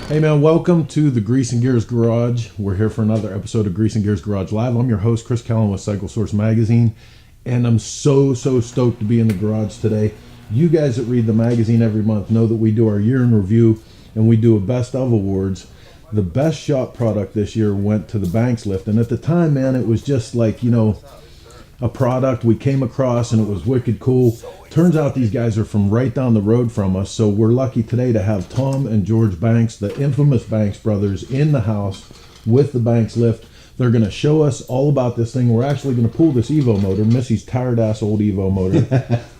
Hey man, welcome to the Grease and Gears Garage. We're here for another episode of Grease and Gears Garage Live. I'm your host, Chris Kellen with Cycle Source Magazine, and I'm so stoked to be in the garage today. You guys that read the magazine every month know that we do our year in review and we do a best of awards. The best shop product this year went to the Banks lift, and at the time, man, it was just like, you know, a product we came across and it was wicked cool. Turns out these guys are from right down the road from us, so we're lucky today to have Tom and George Banks, the infamous Banks brothers, in the house with the Banks lift. They're going to show us all about this thing. We're actually going to pull this Evo motor, Missy's tired ass old Evo motor.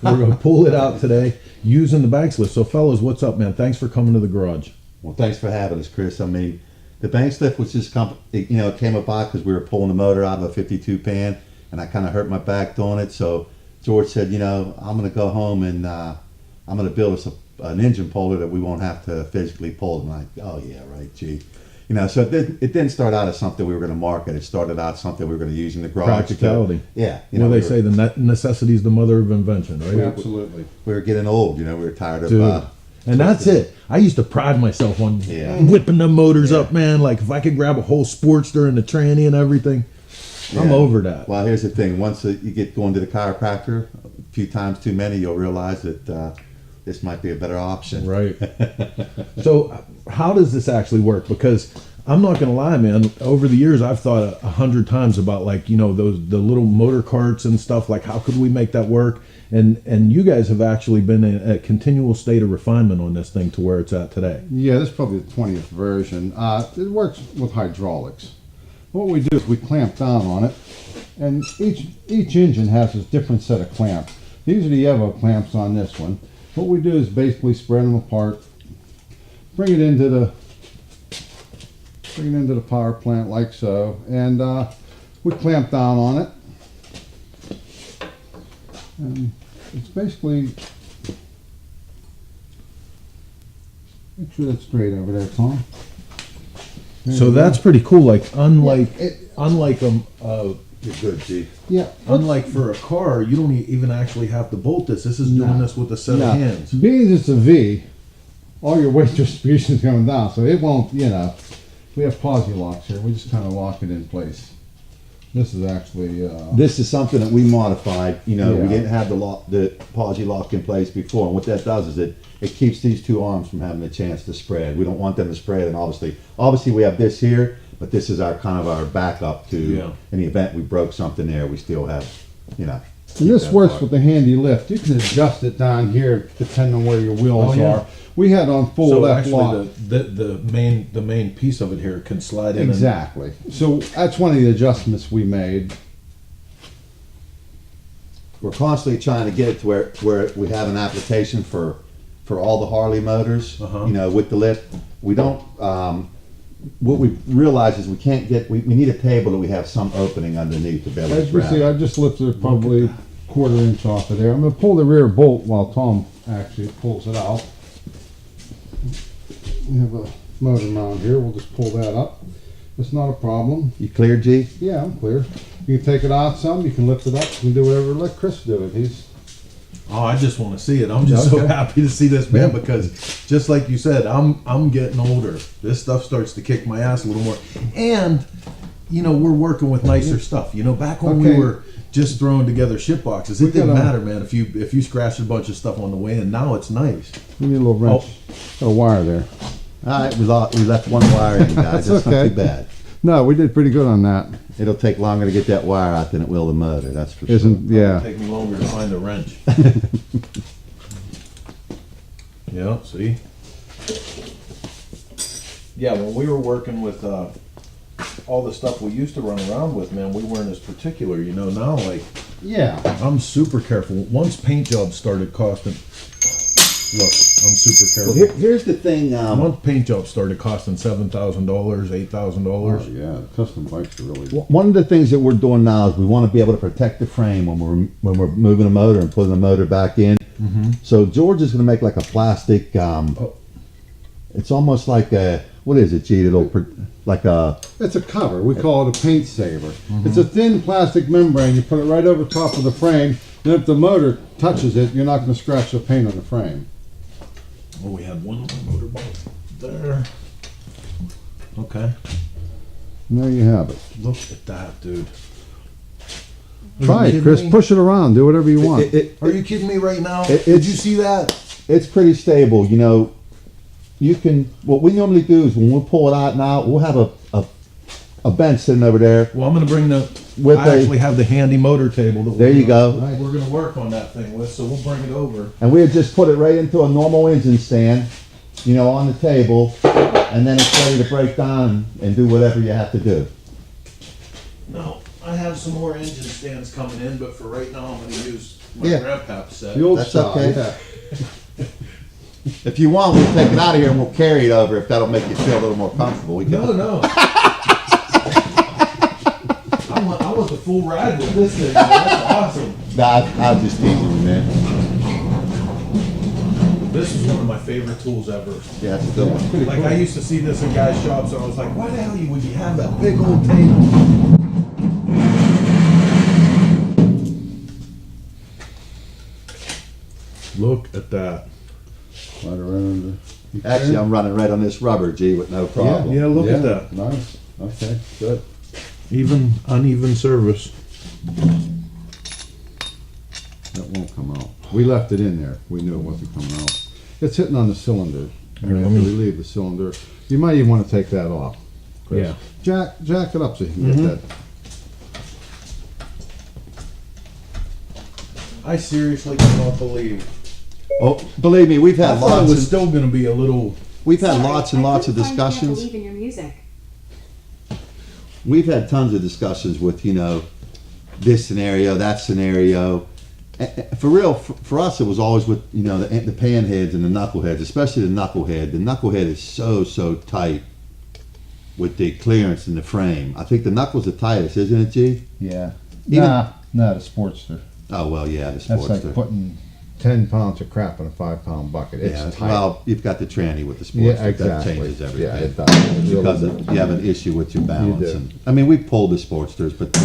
We're going to pull it out today using the Banks lift. So fellas, what's up, man? Thanks for coming to the garage. Well, thanks for having us, Chris. I mean, the Banks lift was just, it came about because we were pulling the motor out of a 52 pan, and I kind of hurt my back doing it. So George said, you know, I'm going to go home and I'm going to build us an engine puller that we won't have to physically pull. And I'm like, oh yeah, right, gee. You know, so it didn't start out as something we were going to market. It started out something we were going to use in the garage. Practicality. Yeah. You know, they say the necessity is the mother of invention, right? Absolutely. We were getting old, you know, we were tired of... and that's it. I used to pride myself on whipping the motors up, man. Like if I could grab a whole Sportster and the tranny and everything, I'm over that. Well, here's the thing. Once you get going to the chiropractor, a few times too many, you'll realize that this might be a better option. Right. So how does this actually work? Because I'm not going to lie, man. Over the years, I've thought 100 times about, like, you know, the little motor carts and stuff. Like, how could we make that work? And you guys have actually been in a continual state of refinement on this thing to where it's at today. Yeah, this is probably the 20th version. It works with hydraulics. What we do is we clamp down on it, and each engine has a different set of clamps. These are the Evo clamps on this one. What we do is basically spread them apart, bring it into the power plant like so, and we clamp down on it. And it's basically, make sure that's straight over there, Tom. So that's pretty cool. Like unlike You're good, G. Yeah. unlike for a car, you don't even actually have to bolt this. This is doing this with a set of hands. Being it's a V, all your weight distribution is going down, so it won't, you know. We have posi locks here. We just kind of lock it in place. This is actually... This is something that we modified. You know, we Yeah. didn't have the posi lock in place before. And what that does is it keeps these two arms from having a chance to spread. We don't want them to spread. And obviously we have this here, but this is our kind of our backup to in the event we broke something there. We still have, you know. And this works with the handy lift. You can adjust it down here depending on where your wheels are. We had on full So left actually, lock. the main piece of it here can slide in. Exactly. So that's one of the adjustments we made. We're constantly trying to get it to where we have an application for all the Harley motors. You know, with the lift, we don't. What we realize is we can't get. We need a table that we have some opening underneath to be able to As you grab see, it. I just lifted it probably a quarter-inch off of there. I'm going to pull the rear bolt while Tom actually pulls it out. We have a motor mount here. We'll just pull that up. It's not a problem. You clear, G? Yeah, I'm clear. You can take it out some. You can lift it up. You can do whatever. Let Chris do it. Oh, I just want to see it. I'm just so happy to see this, man, because just like you said, I'm getting older. This stuff starts to kick my ass a little more. And, you know, we're working with nicer stuff. You know, back when we were just throwing together ship boxes, it didn't matter, man, if you scratched a bunch of stuff on the way, and now it's nice. We need a little wrench. Got a wire there. All right, we left one wire in, guys. That's not too bad. No, we did pretty good on that. It'll take longer to get that wire out than it will the motor. That's for sure. It'll take me longer to find the wrench. Yeah, see? Yeah, when we were working with all the stuff we used to run around with, man, we weren't as particular, you know. Now, like, I'm super careful. Once paint jobs started costing, look, I'm super careful. Well, here's the thing. Once paint jobs started costing $7,000, $8,000. Oh, yeah, the custom bikes are really... One of the things that we're doing now is we want to be able to protect the frame when we're moving a motor and putting the motor back in. So George is going to make like a plastic. It's almost like a, what is it, G? It's a cover. We call it a paint saver. It's a thin plastic membrane. You put it right over top of the frame, and if the motor touches it, you're not going to scratch the paint on the frame. Well, we had one on the motorbike there. Okay. And there you have it. Look at that, dude. Try it, Chris. Push it around. Do whatever you want. Are you kidding me right now? It- Did it's- you see that? It's pretty stable. You know, you can. What we normally do is when we pull it out now, we'll have a bench sitting over there. Well, I'm going to bring the. With I actually have the handy motor table. That There you go. We're going to work on that thing with, so we'll bring it over. And we had just put it right into a normal engine stand, you know, on the table, and then it's ready to break down and do whatever you have to do. No, I have some more engine stands coming in, but for right now, I'm going to use my Yeah. grandpap set. The old That's style. okay. Yeah. If you want, we'll take it out of here and we'll carry it over if that'll make you feel a little more comfortable. We can. No. I want the full ride with this thing. Man. That's awesome. Nah, I was just teasing you, man. This is one of my favorite tools ever. Yeah, that's a good one. Like I used to see this in guys' shops, and I was like, "Why the hell would you have that big old table?" Look at that. Right around the- Actually, I'm running right on this rubber, G, with no problem. Yeah, look at that. Nice. Okay, good. Even uneven service. That won't come out. We left it in there. We knew it wasn't coming out. It's hitting on the cylinder. Here, We let have to me- relieve the cylinder. You might even want to take that off, Chris. Yeah. Jack it up so you can get that. I seriously cannot believe. Oh, believe me, we've I had thought it was lots. still going to be a little. We've had Sorry, lots and I lots of couldn't find anything to discussions. believe in your music. We've had tons of discussions with, you know, this scenario, that scenario. For real, for us, it was always with, you know, the pan heads and the knuckleheads, especially the knucklehead. The knucklehead is so tight with the clearance in the frame. I think the knuckle's the tightest, isn't it, G? Yeah. Even- Nah, the Sportster. Oh, well, yeah, the That's Sportster. like putting 10 pounds of crap in a 5-pound bucket. It's Yeah, tight. well, you've got the tranny with the Sportster. yeah, That exactly. changes everything. Yeah, it does. It really Because does. you have an issue with your balance. do. And, I mean, we pulled the Sportsters, but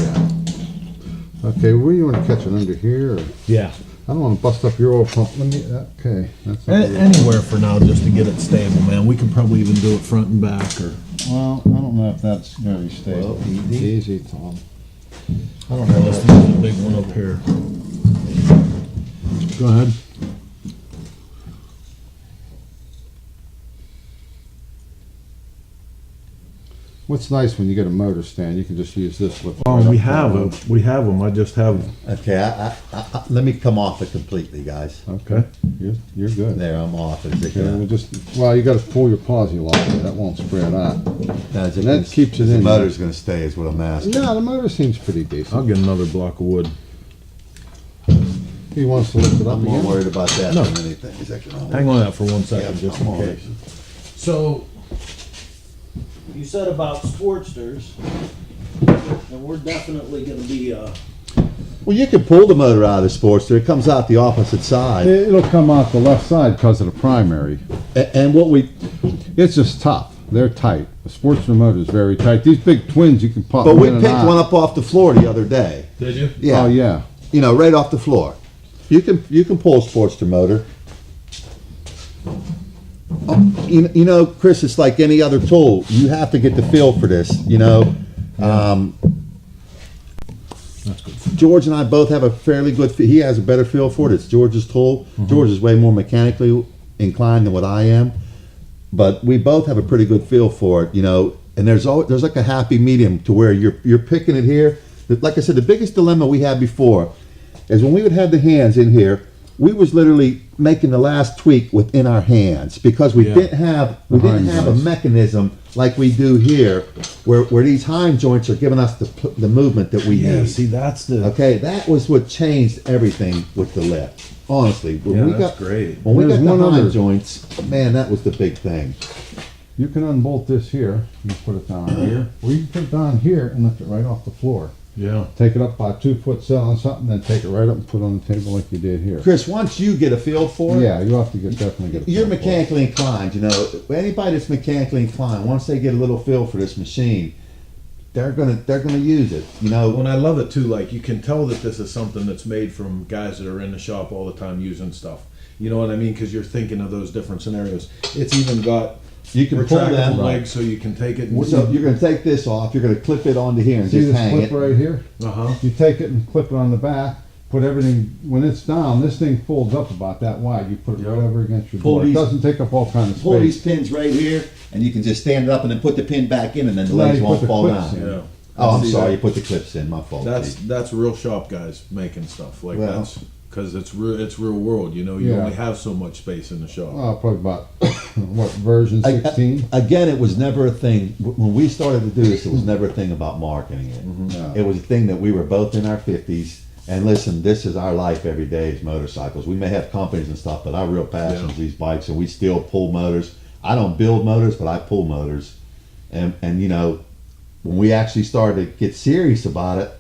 Okay, where you want to catch it under here? Or? Yeah. I don't want to bust up your oil pump. Let me. Okay, that's. Anywhere for now, just to get it stable, man. We can probably even do it front and back, or Well, I don't know if that's very stable. Easy, Tom. I don't know. Let's use the big one up here. Go ahead. What's nice when you get a motor stand, you can just use this with. Oh, we have them. We have them. I just have. okay, let me come off it completely, guys. Okay, you're good. There, I'm off it. Okay, we'll just. Well, you got to pull your posi lock. That won't spread out. That keeps it the in. motor's going to stay, is what I'm asking. No, the motor seems pretty decent. I'll get another block of wood. He wants to lift it up I'm more again. worried about that No. than anything. Is that gonna Hang on that for 1 second, Yeah, just I'm in on case. So, you said about Sportsters, and we're definitely going to be. Well, you can pull the motor out of the Sportster. It comes out the opposite side. It'll come out the left side because of the primary. And what we, It's just tough. They're tight. The Sportster motor is very tight. These big twins, you can pop. but them we in and picked out. one up off the floor the other day. Did you? Yeah, Oh yeah. you know, right off the floor. You can pull a Sportster motor. Oh, you know, Chris, it's like any other tool. You have to get the feel for this. You know, That's good. George and I both have a fairly good. He has a better feel for it. It's George's tool. George is way more mechanically inclined than what I am, but we both have a pretty good feel for it. You know, and there's like a happy medium to where you're picking it here. Like I said, the biggest dilemma we had before is when we would have the hands in here. We was literally making the last tweak within our hands because we Yeah. didn't have a joints. mechanism like we do here, where these hind joints are giving us the movement that we Yeah, need. see, that's the. Okay, that was what changed everything with the lift. Honestly, when Yeah, we that's got great. when we There's got the one hind other- joints, man, that was the big thing. You can unbolt this here. You put it down here, or you can put it down here and lift it right off the floor. Yeah. Take it up by 2 foot cell on something, then take it right up and put it on the table like you did here. Chris, once you get a feel for it, Yeah, you have to definitely get. a you're feel for it. mechanically inclined. You know, anybody that's mechanically inclined, once they get a little feel for this machine, they're gonna use it. You know, When I love it too, like you can tell that this is something that's made from guys that are in the shop all the time using stuff. You know what I mean? Because you're thinking of those different scenarios. It's even got You can pull retractable them. legs so you can take it. And So you're going to take this off. You're going to clip it onto here and See just this hang clip it. right here? Uh-huh. You take it and clip it on the back. Put everything, when it's down, this thing folds up about that wide. You put it right over against your Pull door. It these- doesn't take up all kind of Pull these space. pins right here, and you can just stand it up and then put the pin back in, and then the Now legs you won't put the fall clips down. in. Yeah. Oh, I'm See sorry. that? You put the clips in. My fault. That's real shop guys making stuff like Well. that's because it's real world. You know, you Yeah. only have so much space in the shop. Probably about, what, version 16? Again, it was never a thing. When we started to do this, it was never a thing about marketing it. No. It was a thing that we were both in our 50s. And listen, this is our life every day is motorcycles. We may have companies and stuff, but our real passion is these bikes, and we still pull motors. I don't build motors, but I pull motors. And you know, when we actually started to get serious about it,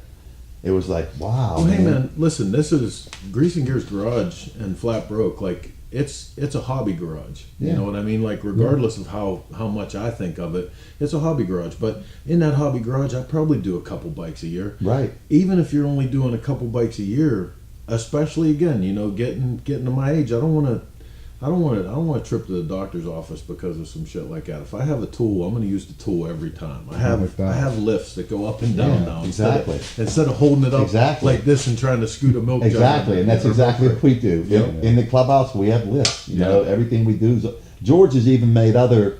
it was like, wow. Well, hey man, listen, this is Grease and Gears Garage and Flat Broke. Like it's a hobby garage. You Yeah. know what I mean? Like regardless of how much I think of it, it's a hobby garage. But in that hobby garage, I probably do a couple bikes a year. Right. Even if you're only doing a couple bikes a year, especially again, you know, getting to my age, I don't want to trip to the doctor's office because of some shit like that. If I have a tool, I'm going to use the tool every time. I have lifts that go up and down Yeah, now. exactly. Instead of holding it up Exactly. like this and trying to scoot a milk jug. Exactly, and that's exactly what we do. Yeah. In the clubhouse, we have lifts. You know, Yeah. everything we do is. George has even made other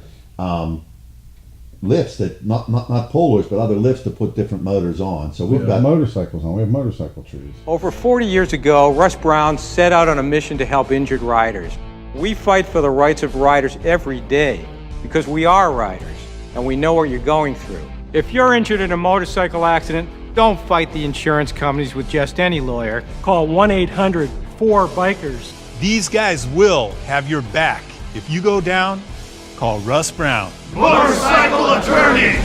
lifts that not pullers, but other lifts to put different motors on. So we've We've got got motorcycles on. We have motorcycle trees. Over 40 years ago, Russ Brown set out on a mission to help injured riders. We fight for the rights of riders every day because we are riders and we know what you're going through. If you're injured in a motorcycle accident, don't fight the insurance companies with just any lawyer. Call 1-800-4BIKERS. These guys will have your back. If you go down, call Russ Brown. Motorcycle attorney!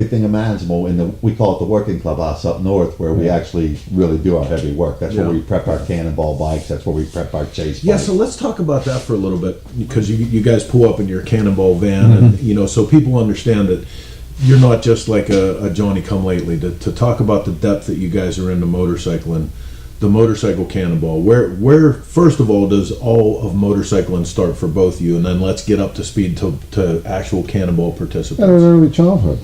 everything imaginable in the, we call it the working clubhouse up north, where we actually really do our heavy work. That's where Yeah. we prep our cannonball bikes. That's where we prep our chase bikes. Yeah, so let's talk about that for a little bit, because you guys pull up in your Cannonball van, and you know, so people understand that you're not just like a Johnny come lately. To talk about the depth that you guys are into motorcycling, the motorcycle Cannonball. Where first of all does all of motorcycling start for both of you, and then let's get up to speed to actual Cannonball At an participants. early childhood.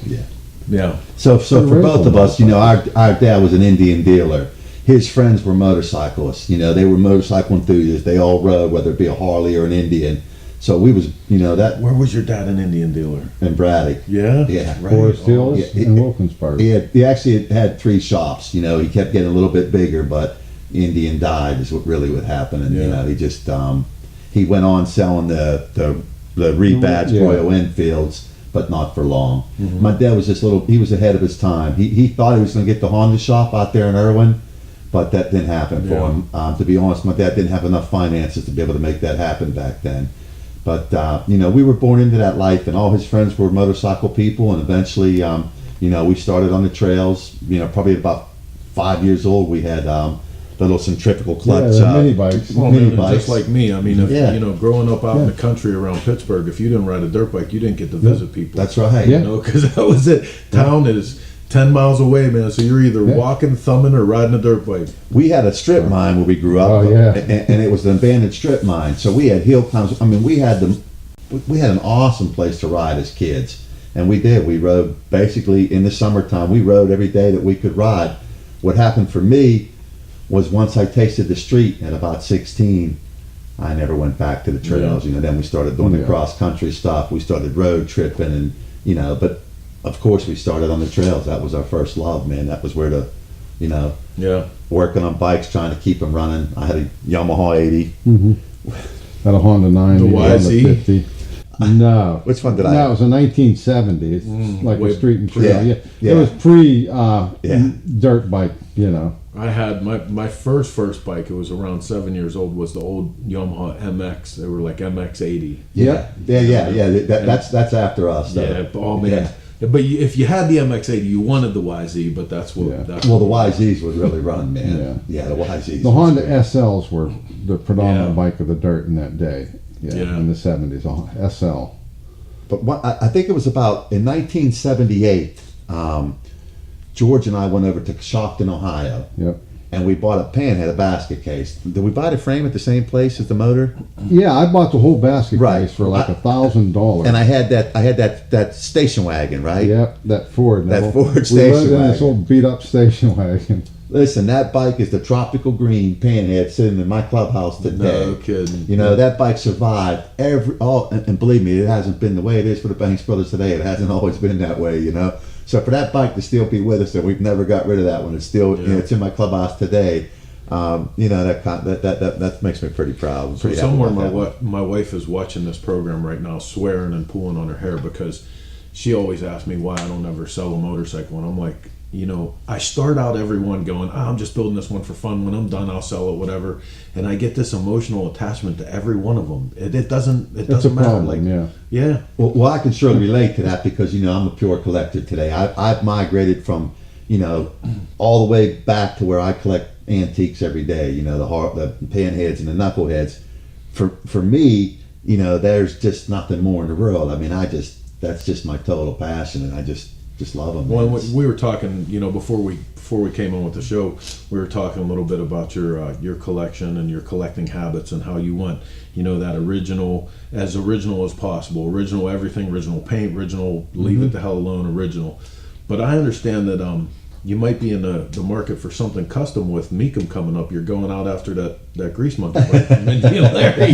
Yeah, So for both of us, you know, our dad was an Indian dealer. His friends were motorcyclists. You know, they were motorcycle enthusiasts. They all rode, whether it be a Harley or an Indian. So we was, you know, that where was your dad an Indian dealer? in Braddock. Yeah, Yeah. right. Forest Hills yeah, and Wilkinsburg. He actually had 3 shops. You know, he kept getting a little bit bigger, but Indian died is what really would happen. And you Yeah. know, he just he went on selling the rebadged Yeah. Royal Enfields, but not for long. Mm-hmm. My dad was just he was ahead of his time. He thought he was going to get the Honda shop out there in Irwin, but that didn't happen for Yeah. him. To be honest, my dad didn't have enough finances to be able to make that happen back then. But you know, we were born into that life, and all his friends were motorcycle people, and eventually, you know, we started on the trails. You know, probably about 5 years old, we had little centrifugal clutch the mini bikes. Well, mini man, bikes. just like me. I mean, if, Yeah. you know, growing up out in Yeah. the country around Pittsburgh, if you didn't ride a dirt bike, you didn't get to visit people. That's right. Yeah. You know, because that was it. Town is 10 miles away, man. So you're either Yeah. walking, thumbing, or riding a dirt bike. We had a strip mine where we grew up. Oh, yeah. and it was an abandoned strip mine. So we had hill climbs. I mean, we had an awesome place to ride as kids, and we did. We rode basically in the summertime. We rode every day that we could ride. What happened for me was once I tasted the street at about 16, I never went back to the trails. You know, then we started doing the Yeah. cross country stuff. We started road tripping, and you know, but of course we started on the trails. That was our first love, man. That was where the, you know, Yeah. working on bikes, trying to keep them running. I had a Yamaha 80. Had a Honda 90, The Honda YZ? 50. No. Which one did I No, have? it was a 1970. It's like way- a street and trail. Yeah, Yeah. yeah. It was pre Yeah. dirt bike, you know. I had my first bike. It was around 7 years old. Was the old Yamaha MX. They were like MX-80. Yeah, that's after us. Though. Yeah. Oh man. Yeah. But if you had the MX-80, you wanted the YZ. But that's what. Yeah. That's Well, the YZs would really run, man. Yeah. Yeah, the YZs. The Honda SLs were the predominant Yeah. bike of the dirt in that day. Yeah. In the 70s, SL. But I think it was about in 1978. George and I went over to Coshocton, Ohio, Yep. and we bought a panhead, a basket case. Did we buy the frame at the same place as the motor? Yeah, I bought the whole basket Right. case for like $1,000. And I had that station wagon, right? Yep, that Ford. That Now, Ford we station lived in this wagon. old beat up station wagon. Listen, that bike is the tropical green panhead sitting in my clubhouse today. No kidding. You know, that bike survived and believe me, it hasn't been the way it is for the Banks brothers today. It hasn't always been that way, you know. So for that bike to still be with us, and we've never got rid of that one. It's still, you know, it's in my clubhouse today. You know, that makes me pretty proud. So Pretty happy somewhere about that one. my wife is watching this program right now, swearing and pulling on her hair because she always asks me why I don't ever sell a motorcycle, and I'm like, you know, I start out every one going, I'm just building this one for fun. When I'm done, I'll sell it, whatever. And I get this emotional attachment to every one of them. It doesn't That's a matter. problem, Like, yeah. yeah, Well, I can surely relate to that because, you know, I'm a pure collector today. I've migrated from, you know, all the way back to where I collect antiques every day. You know, the panheads and the knuckleheads. For me, you know, there's just nothing more in the world. I mean, that's just my total passion, and I just love them. Well, we were talking, you know, before we came on with the show, we were talking a little bit about your collection and your collecting habits and how you want, you know, that original as possible, original everything, original paint, original leave it the hell alone, original. But I understand that you might be in the market for something custom with Meekum coming up. You're going out after that Grease Monkey bike from Mindy and Larry.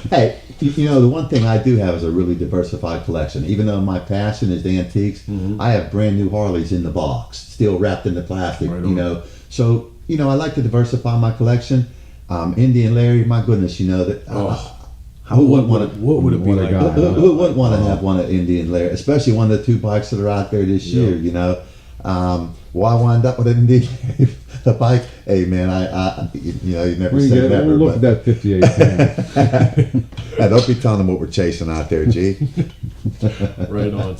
Hey, you know, the one thing I do have is a really diversified collection. Even though my passion is the antiques, I have brand new Harleys in the box, still wrapped in the plastic, Right you on. know. So, you know, I like to diversify my collection. Indian Larry, my goodness, you know, that who wouldn't want to... What would it be What a like? guy. Who wouldn't want to have one of Indian Larry, especially one of the two bikes that are out there this year, you know. Why wind up with an Indian Larry? The bike, hey man, I you know, you never We say get, never. we'll look but- at that 58 pan. Hey, don't be telling them what we're chasing out there, G. Right on.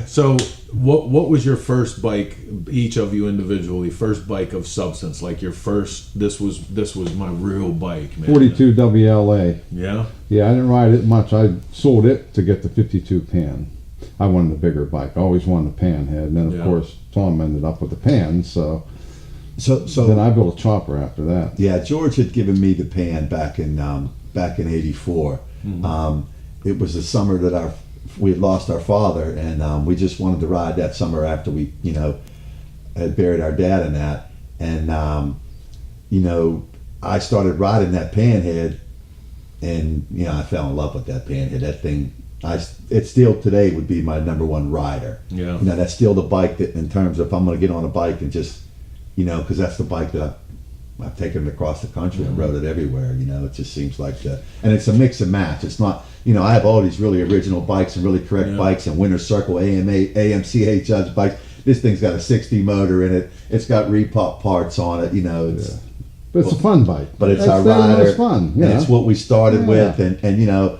So, what was your first bike? Each of you individually, first bike of substance, like your first. This was my real bike, man. 42 WLA. Yeah. Yeah, I didn't ride it much. I sold it to get the 52 pan. I wanted a bigger bike. I always wanted a pan head. And then, of Yeah. course, Tom ended up with the pan. So So then I built a chopper after that. yeah, George had given me the pan back in '84. It was the summer that we had lost our father, and we just wanted to ride that summer after we, you know, had buried our dad in that. And you know, I started riding that panhead, and you know, I fell in love with that panhead. That thing, it still today would be my number one rider. Yeah. You know, that's still the bike that, in terms of if I'm going to get on a bike and just, you know, because that's the bike that I've taken it across the country and rode it everywhere. You know, it just seems like and it's a mix and match. It's not, you know, I have all these really original bikes and really correct bikes and Winter Circle AMCA Judge bikes. This thing's got a 60 motor in it. It's got repop parts on it. You know, it's But it's a fun bike. but it's That's our the rider. most fun. And Yeah. it's what we started Yeah. with, and you know,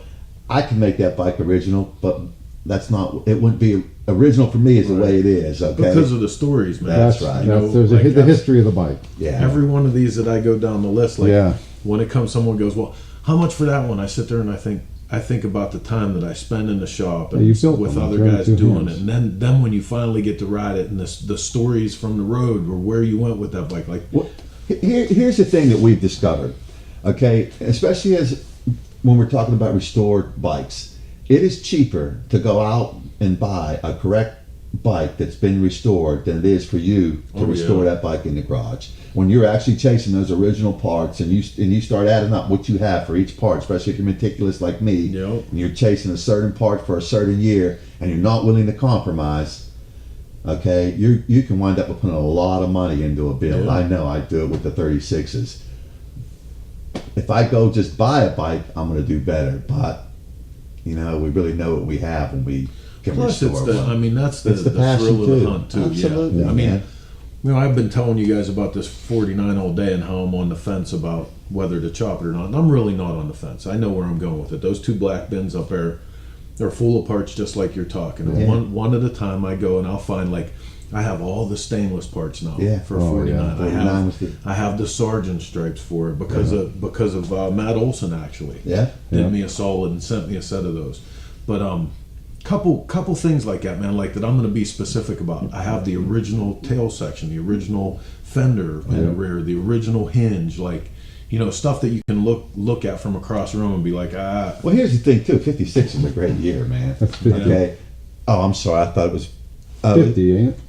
I can make that bike original, but that's not. It wouldn't be original for me as the way it is. Okay. Because of the stories, man. That's right. You know, There's like the that's- history of the bike. yeah. Every one of these that I go down the list, like Yeah. when it comes, someone goes, "Well, how much for that one?" I sit there and I think about the time that I spend in the shop and Yeah, you built with them, other they're in guys two doing hands. it, and then when you finally get to ride it and the stories from the road or where you went with that bike, like Well, here's the thing that we've discovered, okay, especially as when we're talking about restored bikes, it is cheaper to go out and buy a correct bike that's been restored than it is for you to Oh, restore yeah. that bike in the garage. When you're actually chasing those original parts and you start adding up what you have for each part, especially if you're meticulous like me, Yep. and you're chasing a certain part for a certain year and you're not willing to compromise, okay, you can wind up with putting a lot of money into a build. Yeah. I know I do it with the 36s. If I go just buy a bike, I'm going to do better. But, you know, we really know what we have when we can Plus, restore it's the, one. I mean, that's the, It's the the passion, thrill of too. the hunt, too. Absolutely, Yeah. I mean, man. you know, I've been telling you guys about this 49 all day and how I'm on the fence about whether to chop it or not. And I'm really not on the fence. I know where I'm going with it. Those 2 black bins up there, they're full of parts just like you're talking. And Yeah. one at a time I go and I'll find, like, I have all the stainless parts now Yeah. for Oh, 49. yeah. 49 was the- I have the Sergeant stripes for it because of Matt Olson, actually. Yeah. Did Yeah. me a solid and sent me a set of those. But couple things like that, man, like that I'm going to be specific about. I have the original tail section, the original fender in the rear, the original hinge, like, you know, stuff that you can look at from across the room and be like, Well, here's the thing, too. 56 is a great year, man. That's 50. Okay. Oh, I'm sorry. I thought it was... 50, ain't it?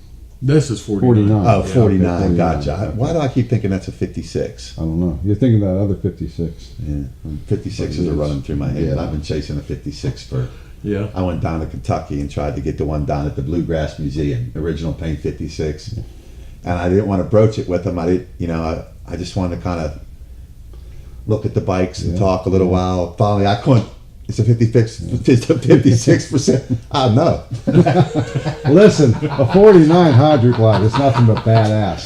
this is 49. 49. Oh, Yeah. 49. 49. Gotcha. Why do I keep thinking that's a 56? I don't know. You're thinking that other 56. Yeah. 56s are running through my head. Yeah. I've been chasing a 56 for... Yeah. I went down to Kentucky and tried to get the one down at the Bluegrass Museum, original paint 56. And I didn't want to broach it with them. I didn't, you know, I just wanted to kind of look at the bikes and Yeah. talk a little while. Finally, I couldn't. It's a 56%. I know. Listen, a 49 Hydroglide is nothing but badass.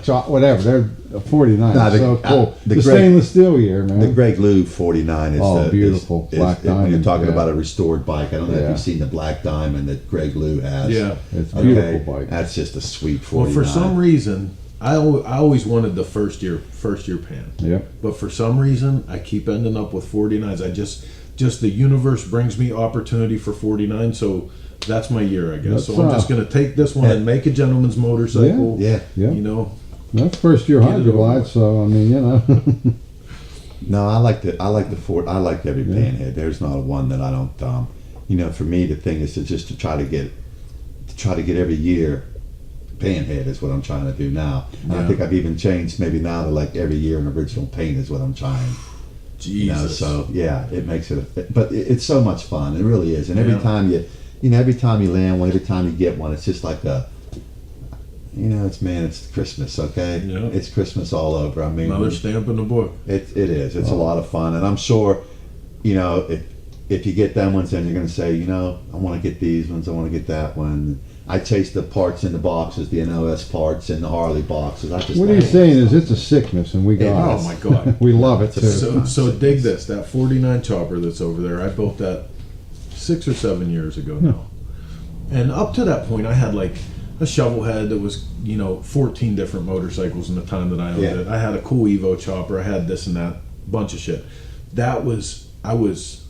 Stock, whatever. They're a 49. Nah, So cool. the The great- stainless steel year, man. The Greg Lou 49 is Oh, the, beautiful. Black when you're diamond, talking yeah. about a restored bike. I don't know if Yeah. you've seen the Black Diamond that Greg Lou has. Yeah. It's a beautiful Okay, bike. that's just a sweet Well, 49. for some reason, I always wanted the first year pan. Yep. But for some reason, I keep ending up with 49s. I just the universe brings me opportunity for 49, so that's my year, I guess. So I'm just going to take this one and make a gentleman's motorcycle. Yeah. Yeah. You know, That's first year Get it over Hydroglide, with. so I mean, you know. No, I like the Ford. I like every panhead. There's not one that I don't. You know, for me, the thing is to try to get every year. Panhead is what I'm trying to do now. And I Yeah. think I've even changed maybe now to like every year an original paint is what I'm trying. You know, Jesus. so yeah, it makes it. But it's so much fun. It really is. And every Yeah. time every time you land one, every time you get one, it's just like it's Christmas. Okay, Yeah. it's Christmas all over. I mean, Another stamp in the book. it is. It's a lot of fun, and I'm sure, you know, if you get them ones, then you're going to say, you know, I want to get these ones. I want to get that one. I chase the parts in the boxes, the NOS parts and the Harley boxes. I just What he's saying is it's a sickness, and we got Oh it. my God. We love it too. So dig this. That 49 chopper that's over there, I built that 6 or 7 years ago now. And up to that point, I had like a shovel head that was, 14 different motorcycles in the time that I owned Yeah. it. I had a cool Evo chopper. I had this and that, bunch of shit. I was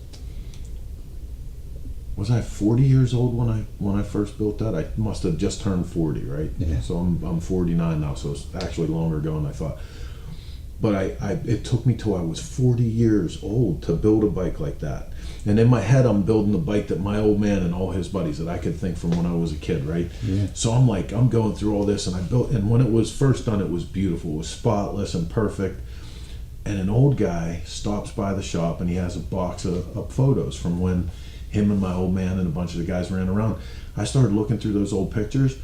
40 years old when I first built that? I must have just turned 40, right? Yeah. So I'm 49 now, so it's actually longer ago than I thought. But it took me till I was 40 years old to build a bike like that. And in my head, I'm building the bike that my old man and all his buddies that I could think from when I was a kid, right? Yeah. So I'm going through all this, and and when it was first done, it was beautiful. It was spotless and perfect. And an old guy stops by the shop, and he has a box of photos from when him and my old man and a bunch of the guys ran around. I started looking through those old pictures.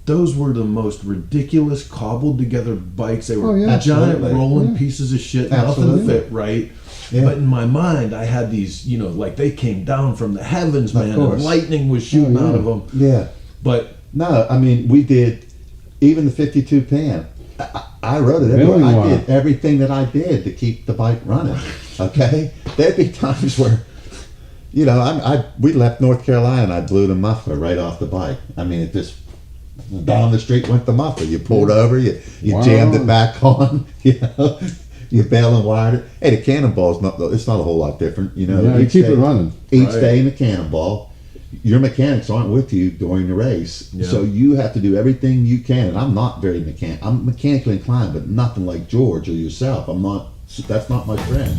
Those were the most ridiculous, cobbled together bikes. They were Oh, yeah. giant Absolutely. rolling Yeah. pieces of shit. Absolutely. Nothing fit right. Yeah. But in my mind, I had these, like they came down from the heavens, Of man, course. and lightning was shooting Oh, yeah. out of them. Yeah. But No, I mean, we did, even the 52 pan. I wrote it everywhere. Milling I wire. did everything that I did to keep the bike running. Okay? There'd be times where, we left North Carolina and I blew the muffler right off the bike. I mean, it just, down the street went the muffler. You pulled over, you Wow. jammed it back on, you bail and wired it. Hey, the Cannonball's it's not a whole lot different, Yeah, you each keep day- it running. Each Right. day in the Cannonball, your mechanics aren't with you during the race, Yeah. so you have to do everything you can. And I'm not very I'm mechanically inclined, but nothing like George or yourself. That's not my friend.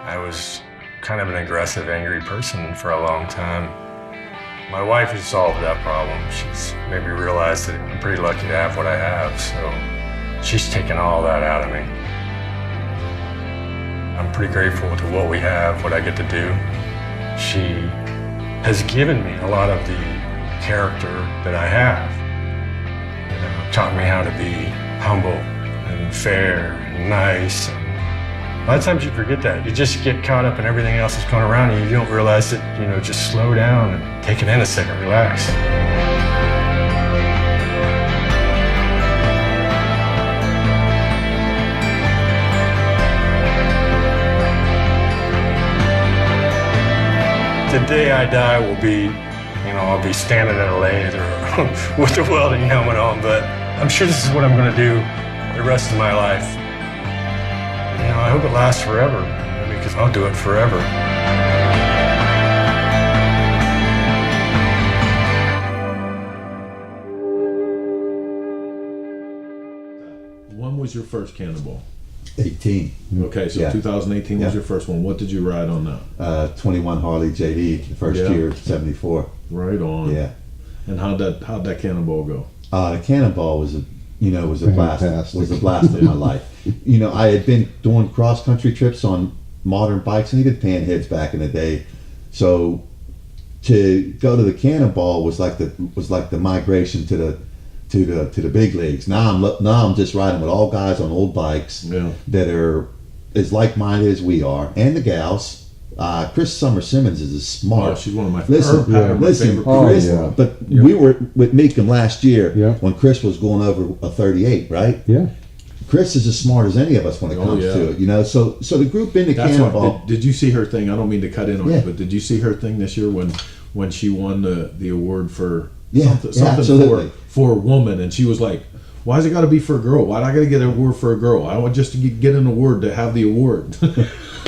I was kind of an aggressive, angry person for a long time. My wife has solved that problem. She's made me realize that I'm pretty lucky to have what I have, so she's taken all that out of me. I'm pretty grateful to what we have, what I get to do. She has given me a lot of the character that I have. You know, taught me how to be humble and fair and nice. A lot of times you forget that. You just get caught up in everything else that's going around you. You don't realize that, you know, just slow down and take it in a second, relax. The day I die will be, you know, I'll be standing at a lathe or with a welding helmet on, but I'm sure this is what I'm going to do the rest of my life. You know, I hope it lasts forever, because I'll do it forever. When was your first Cannonball? 18. Okay, so Yeah. 2018 was Yeah. your first one. What did you ride on that? 21 Harley JD, the first Yeah. year, 74. Right on. Yeah. And how'd that Cannonball go? The Cannonball was a blast. Fantastic. Was a blast of my life. You know, I had been doing cross country trips on modern bikes, and even panheads back in the day. So to go to the Cannonball was like the migration to the big leagues. Now I'm just riding with all guys on old bikes Yeah. that are as like-minded as we are, and the gals. Chris Summer Simmons is a smart. Oh, she's one of my Listen, my favorite. Oh, Chris, yeah. but we were with Meekum last year Yeah. when Chris was going over a 38, right? Yeah. Chris is as smart as any of us when it Oh, comes yeah. to it, you know. So the group in the That's Cannonball. what, did you see her thing? I don't mean to cut in on Yeah. you, but did you see her thing this year when she won the award for Yeah, something yeah, absolutely. for a woman, and she was like, "Why is it got to be for a girl? Why do I got to get an award for a girl? I want just to get an award to have the award."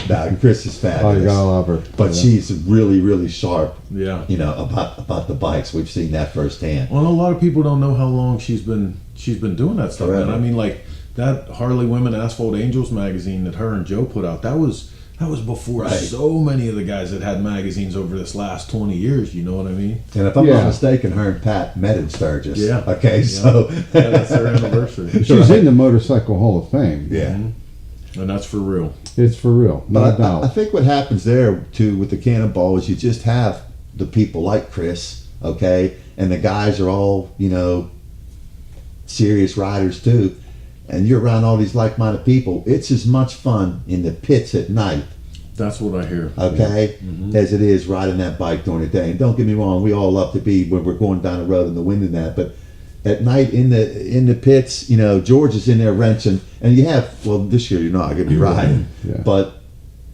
Nah, Chris is Oh, fabulous. you gotta love her. But Yeah. she's really, really sharp. Yeah. You know about the bikes. We've seen that firsthand. Well, a lot of people don't know how long she's been doing that stuff. Forever. Man, I mean, like that Harley Women Asphalt Angels magazine that her and Joe put out. That was before Right. so many of the guys that had magazines over this last 20 years. You know what I mean? And if I'm Yeah. not mistaken, her and Pat met in Sturgis. Yeah. Okay, Yeah. so Yeah, that's their anniversary, She's in the Motorcycle Hall of Fame. yeah. and that's for real. It's for real, no But I doubt. think what happens there too with the Cannonball is you just have the people like Chris, okay, and the guys are all, you know, serious riders too, and you're around all these like-minded people. It's as much fun in the pits at night, That's what I hear. okay, as it is riding that bike during the day. And don't get me wrong, we all love to be when we're going down the road in the wind and that, but at night in the pits, you know, George is in there wrenching, and you have, well, this year you're not going to be riding, Yeah. but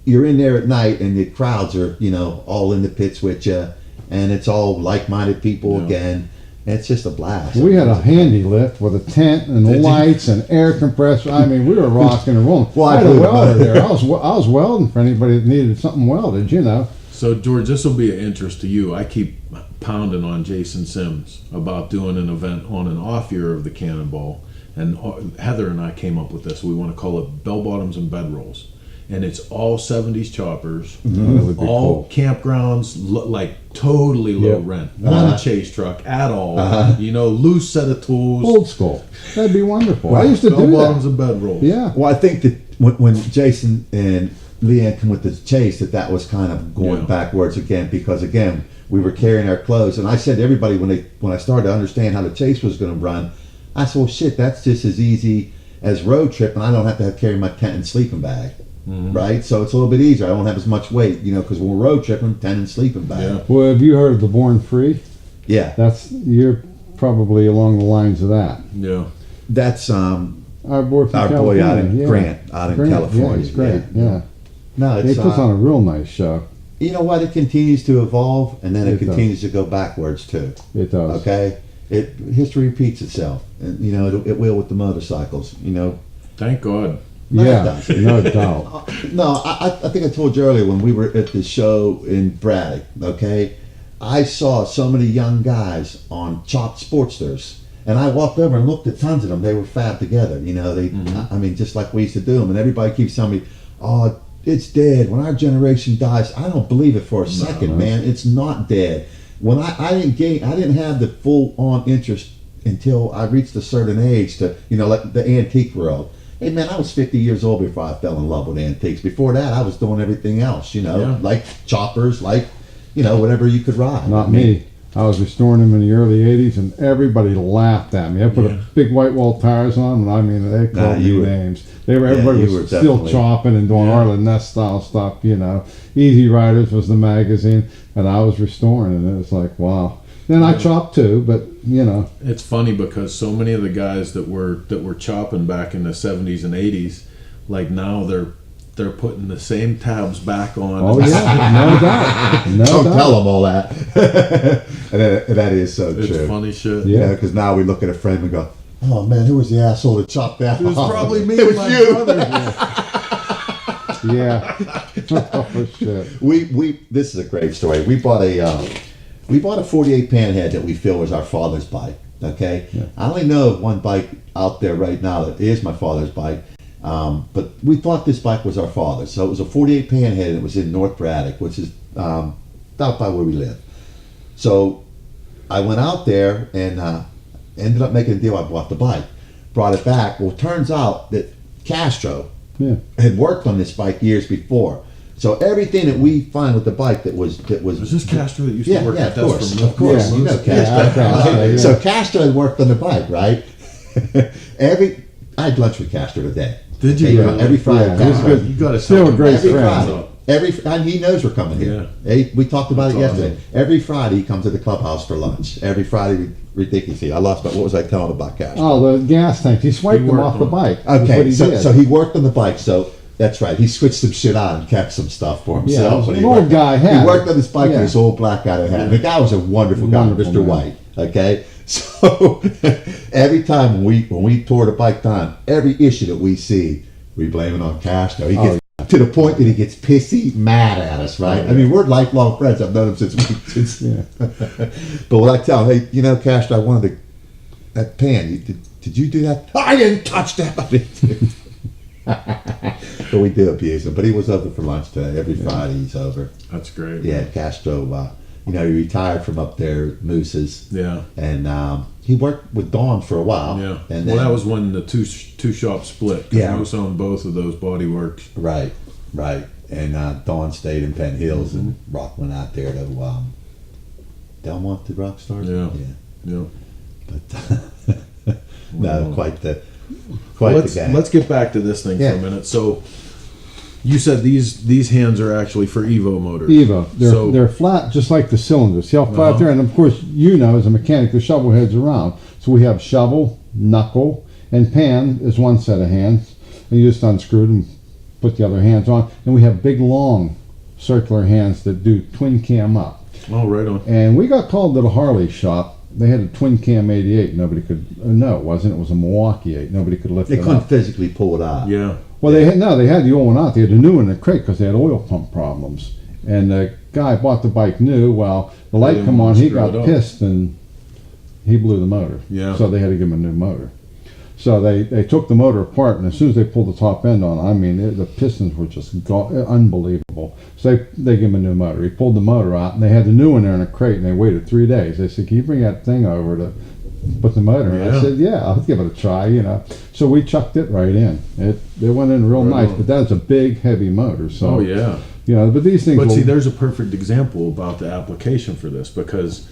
you're in there at night, and the crowds are, you know, all in the pits with you, and it's all like-minded people Yeah. again. And it's just a blast. We had a handy lift with a tent and Did you? lights and air compressor. I mean, we were rocking and rolling. Well, I I had a blew the welder motor. there. I was welding for anybody that needed something welded, you know. So, George, this will be an interest to you. I keep pounding on Jason Sims about doing an event on an off year of the Cannonball. And Heather and I came up with this. We want to call it Bell Bottoms and Bedrolls. And it's all 70s choppers, That would be all cool. campgrounds, like totally low Yep. rent. Not a chase truck at all. You know, loose set of tools. Old school. That'd be wonderful. I used to Bell do Bottoms that. and Bedrolls. Yeah. Well, I think that when Jason and Leanne come with the chase, that was kind of going Yeah. backwards again, because again we were carrying our clothes, and I said to everybody when I started to understand how the chase was going to run, I said, well, shit, that's just as easy as road trip, and I don't have to carry my tent and sleeping bag, right? So it's a little bit easier. I don't have as much weight, you know, because when we're road tripping, tent and sleeping bag. Yeah. Well, have you heard of the Born Free? Yeah, You're probably along the lines of that. Yeah. that's Our boy from our California. boy out in yeah. Grant, out in Grant, California. Yeah, he's great. Yeah. No, He it's puts on a real nice show. you know what? It continues to evolve, and then it It does. continues to go backwards too. It does. Okay, history repeats itself, and you know it will with the motorcycles. You know, Thank God. No, it Yeah, doesn't. no doubt. no, I think I told you earlier when we were at the show in Braddock. Okay, I saw so many young guys on chopped Sportsters, and I walked over and looked at tons of them. They were fab together. You know, I mean, just like we used to do them. And everybody keeps telling me, "Oh, it's dead. When our generation dies, I don't believe it for a second, man. It's not dead. When I didn't have the full on interest until I reached a certain age to, like the antique world. Hey man, I was 50 years old before I fell in love with antiques. Before that, I was doing everything else, like choppers, like, whatever you could ride. Not me. I was restoring them in the early 80s, and everybody laughed at me. I put a big white wall tires on, and I mean, they called me names. Everybody was still chopping and doing Arlen Ness style stuff, Easy Riders was the magazine, and I was restoring, and it was like, wow. Then I chopped too, but It's funny because so many of the guys that were chopping back in the 70s and 80s, like now they're putting the same tabs back on. Oh yeah, no doubt. Don't tell them all that. and that is so true. It's funny shit. Yeah, because now we look at a friend and go, "Oh man, who was the asshole that chopped that?" It was probably me It and was my you. brother. Yeah. Oh shit. We this is a great story. We bought a 48 Panhead that we feel was our father's bike. Okay, I only know of one bike out there right now that is my father's bike. But we thought this bike was our father's. So it was a 48 Panhead, and it was in North Braddock, which is out by where we live. So I went out there and ended up making a deal. I bought the bike, brought it back. Well, it turns out that Castro had worked on this bike years before. So everything that we find with the bike that was Was this Castro that used to work at of course, Desperate of course, Yeah. you know Castro. Yeah. So Castro had worked on the bike, right? I had lunch with Castro today. Did you Okay, really? every Friday? Yeah, he was Castro. good. You got to Still a great Every friend. Friday. And he knows we're coming here. Hey, we talked about it That's yesterday. awesome. Every Friday he comes to the clubhouse for lunch. Every Friday, ridiculously. I lost, but what was I telling about Castro? Oh, the gas tank. He swiped He them worked off the on- bike. That's what Okay, he so, did. so he worked on the bike. So that's right. He switched some shit out and kept some stuff for himself. Yeah, when an he old worked- guy had He it. worked on his bike Yeah. with this old black guy that had it. The guy was a wonderful guy, Wonderful Mr. man. White. Okay, so every time when we tore the bike down, every issue that we see, we blame it on Castro. He gets to the point that he gets pissy mad at us, right? I mean, we're lifelong friends. I've known him since. Yeah. But when I tell him, hey, Castro, I wanted that pan. Did you do that? I didn't touch that. I didn't do it. But we do abuse him. But he was over for lunch today. Every Friday he's over. That's great. Yeah, Castro. He retired from up there, Moose's. Yeah. And he worked with Dawn for a while. Yeah. And Well, then, that was when the two shops split. 'Cause Yeah. Moose owned both of those Body Works. right. And Dawn stayed in Penn Hills, and Rock went out there to Delmont to Rockstar. Yeah. Yeah. Yeah. But no, quite the Let's guy. let's get back to this thing for Yeah. a minute. So you said these hands are actually for Evo motors. Evo. So- They're flat, just like the cylinders. See how flat they're? And of course, as a mechanic, the shovel head's around. So we have shovel, knuckle, and pan is one set of hands. And you just unscrew them, put the other hands on. And we have big, long, circular hands that do twin cam up. Oh, right on. And we got called to the Harley shop. They had a twin cam 88. Nobody could. No, it wasn't. It was a Milwaukee 8. Nobody could lift They it couldn't up. physically pull it out. Yeah. Well, they had the old one out. They had the new one in the crate because they had oil pump problems. And the guy bought the bike new. Well, the light didn't come on, he screw got it up. pissed and he blew the motor. Yeah. So they had to give him a new motor. So they took the motor apart, and as soon as they pulled the top end on, I mean, the pistons were just unbelievable. So they gave him a new motor. He pulled the motor out, and they had the new one there in a crate, and they waited 3 days. They said, "Can you bring that thing over to put the motor in?" Yeah. I said, "Yeah, I'll give it a try." So we chucked it right in. It went in real Right nice, on. but that's a big, heavy motor. So Oh yeah. but these things. But see, will- there's a perfect example about the application for this, because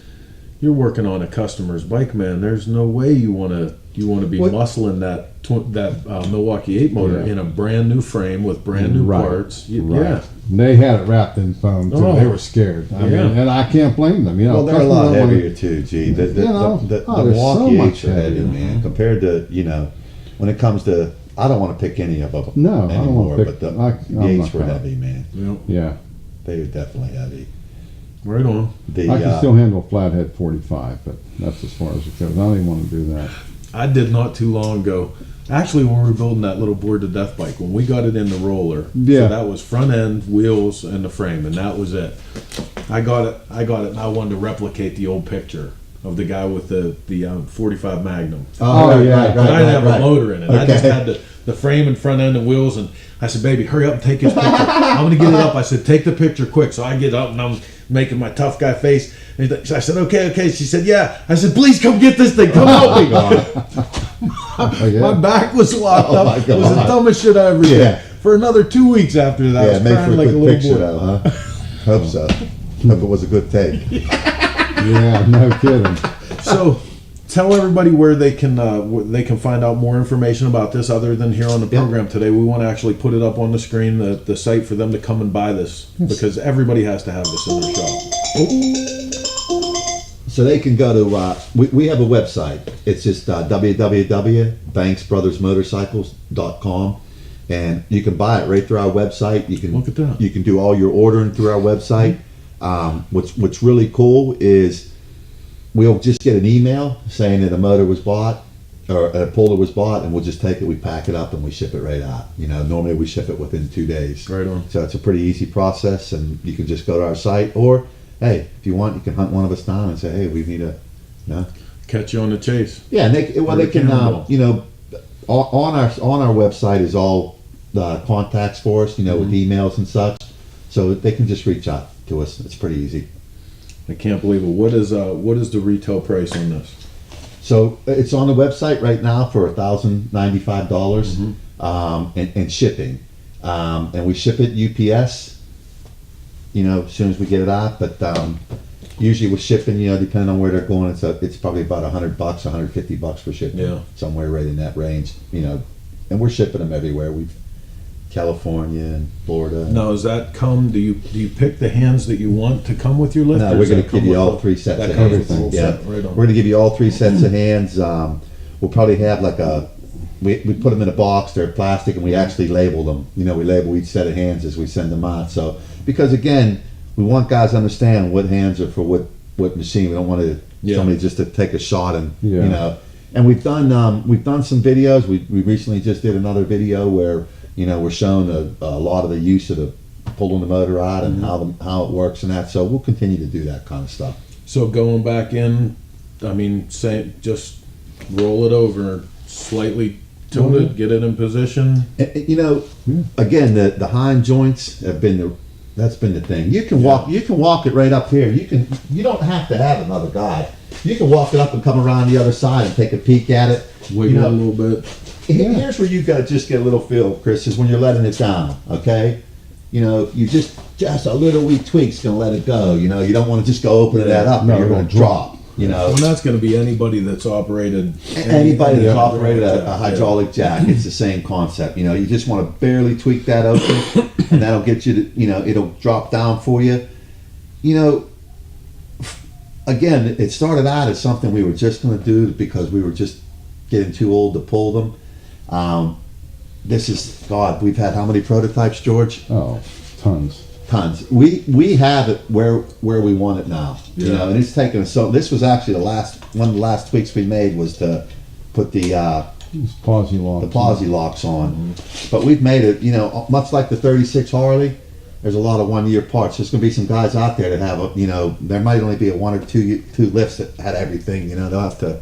you're working on a customer's bike, man. There's no way you want to be What- muscling that Milwaukee 8 motor Yeah. in a brand new frame with brand new Right. parts. Right. Yeah. They had it wrapped in foam too. Oh. They were scared. I Yeah. mean, and I can't blame them. Well, they're a customers lot don't wanna- heavier too, G. The there's so Milwaukee much 8s are heavy, heavier. man. Compared to, when it comes to, I don't want to pick any of them No, I don't anymore, wanna but pick- the I'm 8s not were gonna. heavy, man. Yep. Yeah, They were definitely heavy. Right on. The, I can still handle a flathead 45, but that's as far as it goes. I don't even want to do that. I did not too long ago. Actually, when we were building that little Bored to Death bike, when we got it in the roller, Yeah. so that was front end, wheels, and the frame, and that was it. I got it, and I wanted to replicate the old picture of the guy with the 45 Magnum. Oh, yeah. But I didn't have a motor in it. I just Okay. had to the frame and front end and wheels. And I said, baby, hurry up and take his picture. I'm going to get it up. I said, take the picture quick. So I get up and I'm making my tough guy face. And I said, okay. She said, yeah. I said, please come get this thing. Come help me. My back was locked Oh, up. my It was the God. dumbest shit I ever did. Yeah. For another 2 weeks after that, I Yeah, was make crying for a like a good little picture boy. though, huh? Hope so. Hope it was a good take. Yeah, no kidding. So, tell everybody where they can find out more information about this other than here on the program today. We want to actually put it up on the screen, the site for them to come and buy this, because everybody has to have this in their shop. So they can go to, we have a website. It's just www.banksbrothersmotorcycles.com. And you can buy it right through our website. You can Look at that. You can do all your ordering through our website. What's really cool is we'll just get an email saying that a motor was bought or a puller was bought, and we'll just take it, we pack it up, and we ship it right out. You know, normally we ship it within 2 days. Right on. So it's a pretty easy process, and you can just go to our site, or hey, if you want, you can hunt one of us down and say, hey, we need a, Catch you on the chase. yeah, and they can, Cannonball. on our website is all the contacts for us, with emails and such, so they can just reach out to us. It's pretty easy. I can't believe it. What is the retail price on this? So it's on the website right now for $1,095 and shipping, and we ship it UPS. As soon as we get it out, but usually with shipping, depending on where they're going, it's probably about $100, $150 for shipping. Yeah. Somewhere right in that range. And we're shipping them everywhere. California and Florida. Now, does that come? Do you pick the hands that you want to come with your lift? No, or we're does going that to give come you with all the- 3 sets that of comes hands. with the whole Yeah, set, right on. we're going to give you all 3 sets of hands. We'll probably have we put them in a box. They're plastic, and we actually label them. We label each set of hands as we send them out. So, because again, we want guys to understand what hands are for what machine. We don't want somebody just to take a shot and And we've done some videos. We recently just did another video where we're showing a lot of the use of the pulling the motor out and how it works and that. So we'll continue to do that kind of stuff. So going back in, say just roll it over, slightly tilt it, get it in position. Again, the hind joints have been that's been the thing. You can walk it right up here. You don't have to have another guy. You can walk it up and come around the other side and take a peek at it. Wiggle a little bit. Here's where you got to just get a little feel, Chris, is when you're letting it down, okay? You just a little wee tweak's gonna let it go. You don't want to just go opening that up, No, or you're gonna it'll drop. Well, that's going to be anybody that's operated. Anybody that's Yeah. operated a hydraulic jack, it's the same concept. You just want to barely tweak that open, and that'll get you to, it'll drop down for you. Again, it started out as something we were just going to do because we were just getting too old to pull them. We've had how many prototypes, George? Oh, tons. Tons. We have it where we want it now. Yeah. And it's taken us. So this was actually one of the last tweaks we made was to put the These Posi locks. locks on. But we've made it, much like the 36 Harley. There's a lot of 1-year parts. There's going to be some guys out there that have there might only be a 1 or 2 lifts that had everything. They'll have to.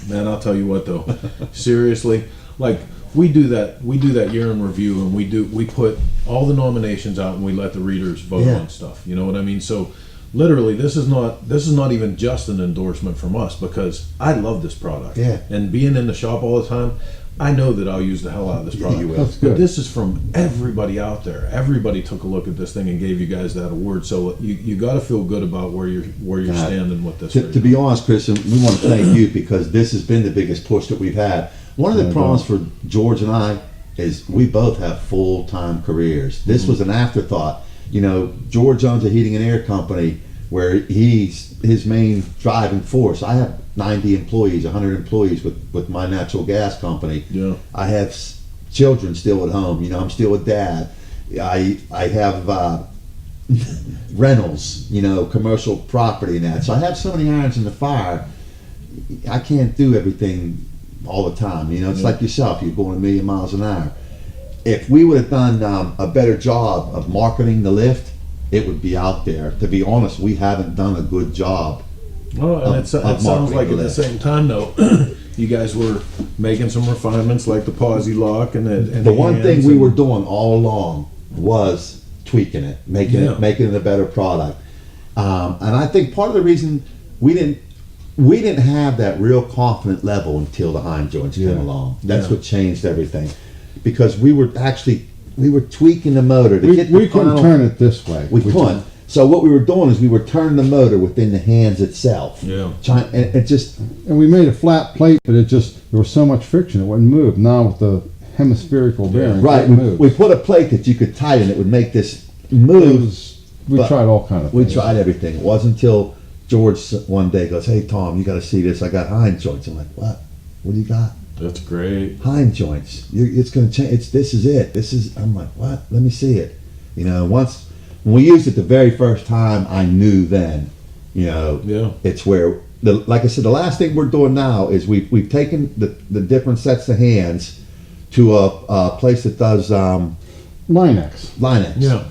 Man, I'll tell you what though, seriously, like we do that year in review, and we put all the nominations out and we let the readers vote Yeah. on stuff. You know what I mean? So literally, this is not even just an endorsement from us, because I love this product. Yeah. And being in the shop all the time, I know that I'll use the hell out of this product. You will. That's good. But this is from everybody out there. Everybody took a look at this thing and gave you guys that award. So you got to feel good about where you're God. standing with this. To be honest, Chris, and we want to thank you because this has been the biggest push that we've had. One of the problems for George and I is we both have full-time careers. This was an afterthought. George owns a heating and air company where he's his main driving force. I have 90 employees, 100 employees with my natural gas company. Yeah. I have children still at home. I'm still a dad. I have rentals, commercial property and that. So I have so many irons in the fire. I can't do everything all the time. It's like yourself. You're going 1,000,000 miles an hour. If we would have done a better job of marketing the lift, it would be out there. To be honest, we haven't done a good job. Well, and it sounds like at the same time, though, you guys were making some refinements like the Pawsey lock and The one thing hands we and- were doing all along was tweaking it, making it a better product. And I think part of the reason we didn't have that real confident level until the Heim joints came along. That's what changed everything, because we were tweaking the motor to get the We couldn't final- turn it this way. We couldn't. So what we were doing is we were turning the motor within the hands itself. Yeah. Trying, and it just And we made a flat plate, but there was so much friction it wouldn't move. Now with the hemispherical bearing, right. it We, moves. we put a plate that you could tighten. It would make this It move. was- we but tried all kind of We things. tried everything. It wasn't until George one day goes, "Hey Tom, you got to see this. I got Heim joints." I'm like, "What? What do you got?" That's great. Heim joints. It's going to change. This is it. This is. I'm like, "What? Let me see it." Once when we used it the very first time, I knew then. Yeah. It's where like I said, the last thing we're doing now is we've taken the different sets of hands to a place that does Linex. Linex. Yeah.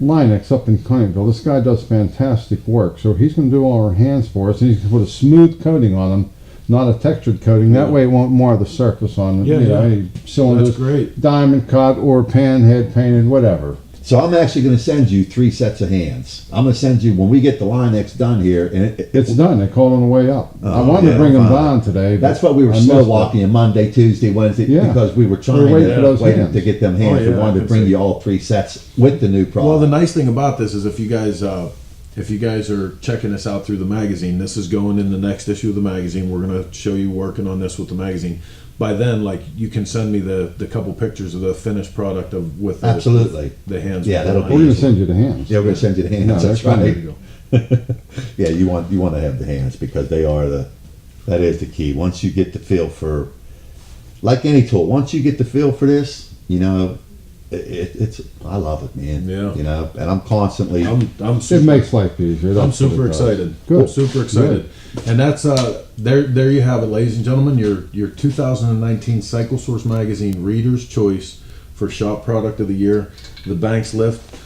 Linex up in Clintonville. This guy does fantastic work. So he's going to do all our hands for us, and he's going to put a smooth coating on them, not a textured coating. That way it won't mar the surface on any cylinders. That's great. Diamond cut or pan head painted, whatever. So I'm actually going to send you 3 sets of hands. I'm going to send you when we get the Linex done here, and It's done. They called on the way up. I Oh, wanted yeah, to bring them fine. down today. but That's why we were I missed slow it. walking Monday, Tuesday, Wednesday, Yeah. because we were trying waiting to for those wait hands. to get them hands. Oh, yeah, we I wanted to can bring see. you all 3 sets with the new product. Well, the nice thing about this is if you guys are checking this out through the magazine, this is going in the next issue of the magazine. We're going to show you working on this with the magazine. By then, like, you can send me the couple pictures of the finished product with the, Absolutely. the hands. Yeah, that'll We're going be- to send you the hands. Yeah, we're going to send you the hands. No, That's they're right. coming. Yeah, you want to have the hands because that is the key. Once you get the feel for, like any tool, once you get the feel for this, it's I love it, man. Yeah. And I'm constantly. I'm It super, makes life easier. I'm That's what super it does. excited. Good. I'm super excited. And that's there you have it, ladies and gentlemen. Your 2019 Cycle Source Magazine Reader's Choice for Shop Product of the Year, the Banks Lift.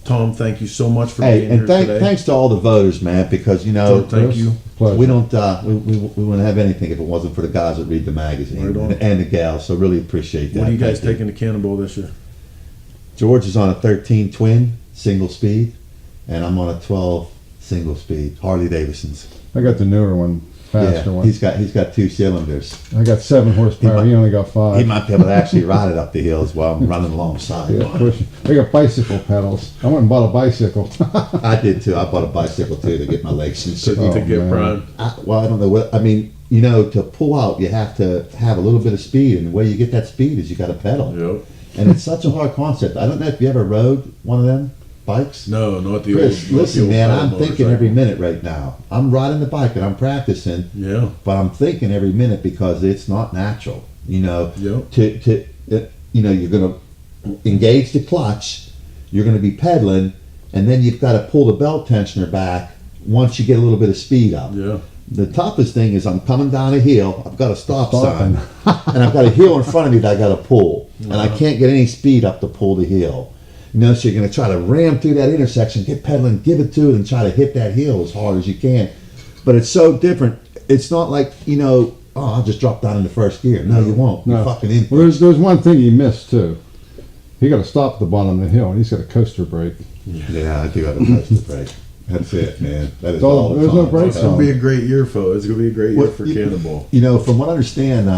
Tom, thank you so much for Hey, being and here today. thanks to all the voters, man, because Thank you. Pleasure. we don't we wouldn't have anything if it wasn't for the guys that read the magazine Right on. and the gals. So really appreciate that. What are you guys Thank taking to Cannonball this year? George is on a 13 twin single speed, and I'm on a 12 single speed Harley Davidsons. I got the newer one, faster one. he's got 2 cylinders. I got 7 horsepower. He only got 5. He might be able to actually ride it up the hills while I'm running alongside. Yeah, pushing. I got bicycle pedals. I went and bought a bicycle. I did too. I bought a bicycle too to get my legs in shape. Oh, to get man. prime. Well, I don't know what I mean. To pull out, you have to have a little bit of speed, and the way you get that speed is you got to pedal. Yep. And it's such a hard concept. I don't know if you ever rode one of them bikes. No, not the Chris, old. not listen, the old man, pedal I'm thinking motorcycle. every minute right now. I'm riding the bike and I'm practicing, Yeah. but I'm thinking every minute because it's not natural. Yep. You're gonna engage the clutch, you're gonna be pedaling, and then you've got to pull the belt tensioner back once you get a little bit of speed up. Yeah. The toughest thing is I'm coming down a hill, I've got a stop Stopping. sign, and I've got a hill in front of me that I got to pull, and I can't get any speed up to pull the hill. So you're going to try to ram through that intersection, get pedaling, give it to it, and try to hit that hill as hard as you can. But it's so different. It's not like, I'll just drop down into first gear. No, you won't. You're fucking in. Well, there's one thing he missed too. He got to stop at the bottom of the hill, and he's got a coaster brake. Yeah, I do have a coaster brake. That's it, man. That is all- all. there's no brakes It's gonna be a great year, folks. It's gonna be a great year Well, for you- Cannonball. From what I understand,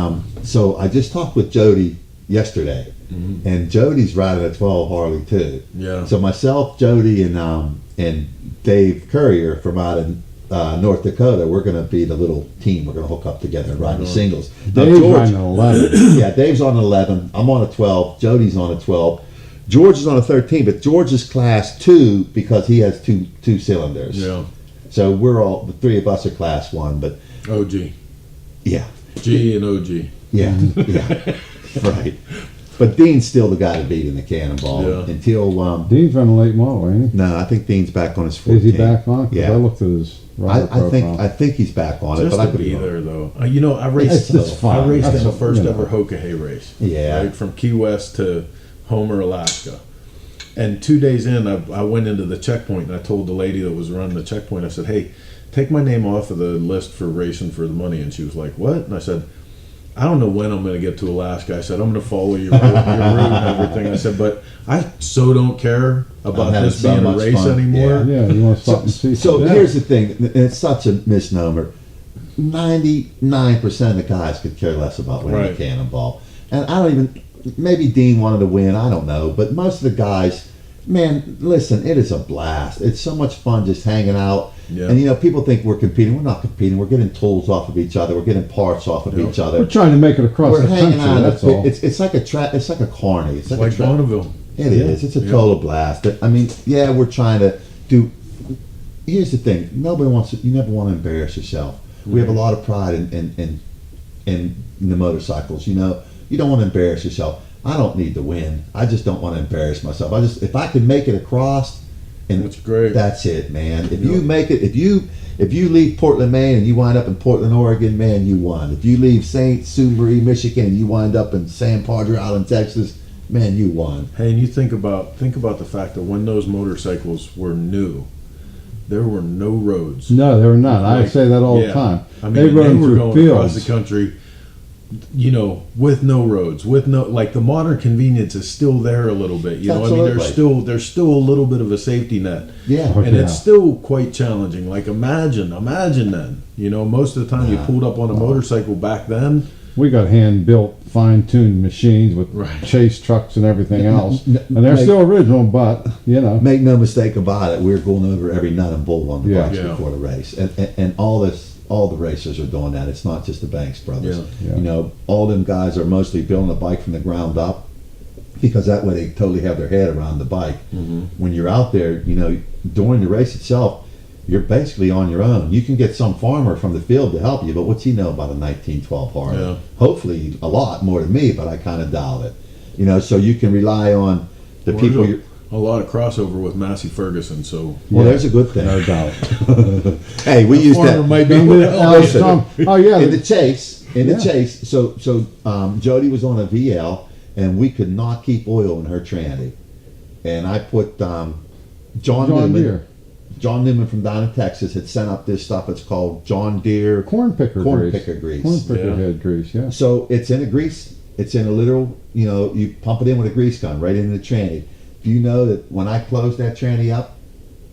so I just talked with Jody yesterday, and Jody's riding a 12 Harley too. Yeah. So myself, Jody, and Dave Courier from out in North Dakota, we're going to be the little team. We're going to hook up together and ride the singles. Now, Dave's George- riding an 11. yeah, Dave's on an 11. I'm on a 12. Jody's on a 12. George is on a 13, but George is class 2 because he has two cylinders. Yeah. So the 3 of us are class 1, but OG. yeah. G and OG. Yeah, yeah, right. But Dean's still the guy to beat in the Cannonball Yeah. until Dean's running a late model, ain't no, I think Dean's back on his he? 14. Is he back on? 'Cause Yeah. I looked at his rider profile. I think he's back on it, Just but I to could be wrong. there, though. I raced. It's fun. I raced in the That's- first you know. ever Hoka race. Yeah. Right, from Key West to Homer, Alaska. And 2 days in, I went into the checkpoint and I told the lady that was running the checkpoint, I said, "Hey, take my name off of the list for racing for the money." And she was like, "What?" And I said, I don't know when I'm going to get to Alaska. I said, I'm going to follow your route and everything. I said, but I so don't care about having this so being a much race fun. anymore. Yeah, you want to stop and see. So Yeah. here's the thing, and it's such a misnomer. 99% of the guys could care less about winning Right. a cannonball. And I don't even, maybe Dean wanted to win, I don't know. But most of the guys, man, listen, it is a blast. It's so much fun just hanging out. Yeah. And, you know, people think we're competing. We're not competing. We're getting tools off of each other. We're getting parts off of each other. We're trying to make it across We're the hanging country. out. That's all. It's like it's like a carny. It's Like a Bonneville. It is. It's a total blast. I mean, yeah, we're trying to do. Here's the thing. Nobody wants to. You never want to embarrass yourself. We have a lot of pride in the motorcycles. You know, you don't want to embarrass yourself. I don't need to win. I just don't want to embarrass myself. if I can make it across, and That's great. That's it, man. If you make it, if you leave Portland, Maine, and you wind up in Portland, Oregon, man, you won. If you leave St. Marie, Michigan, and you wind up in San Padre Island, Texas, man, you won. Hey, and you think about the fact that when those motorcycles were new, there were no roads. No, there were none. I Like, say that all yeah. the time. I mean, they rode they were through going fields. across the country, you know, with no roads, with no, like, the modern convenience is still there a little bit. You know, I mean, there's still a little bit of a safety net. Yeah. Oh, And yeah. it's still quite challenging. Like, imagine then, you know, most of the time you pulled up on a motorcycle back then. We got hand-built, fine-tuned machines with Right. chase trucks and everything else, n- and they're make- still original. But you know, Make no mistake about it, we're going over every nut and bolt on the Yeah. bikes Yeah. before the race, and all the racers are doing that. It's not just the Banks brothers. Yeah. You know, all them guys are mostly building a bike from the ground up, because that way they totally have their head around the bike. Mm-hmm. When you're out there, you know, during the race itself, you're basically on your own. You can get some farmer from the field to help you, but what's he know about a 1912 Harley? Yeah. Hopefully a lot more than me, but I kind of doubt it. You know, so you can rely on the Well, people. there's a lot of crossover with Massey Ferguson, so Well, there's a good thing. no doubt. Hey, we used farmer that might be listen, Oh yeah, in the chase. Yeah. Chase. So Jody was on a VL, and we could not keep oil in her tranny, and I put John Newman. Deere. John Newman from down in Texas had sent up this stuff. It's called John Deere corn picker corn grease. picker grease. Corn picker Yeah. head grease. Yeah. So it's in a grease. It's in a literal. You know, you pump it in with a grease gun right into the tranny. Do you know that when I closed that tranny up,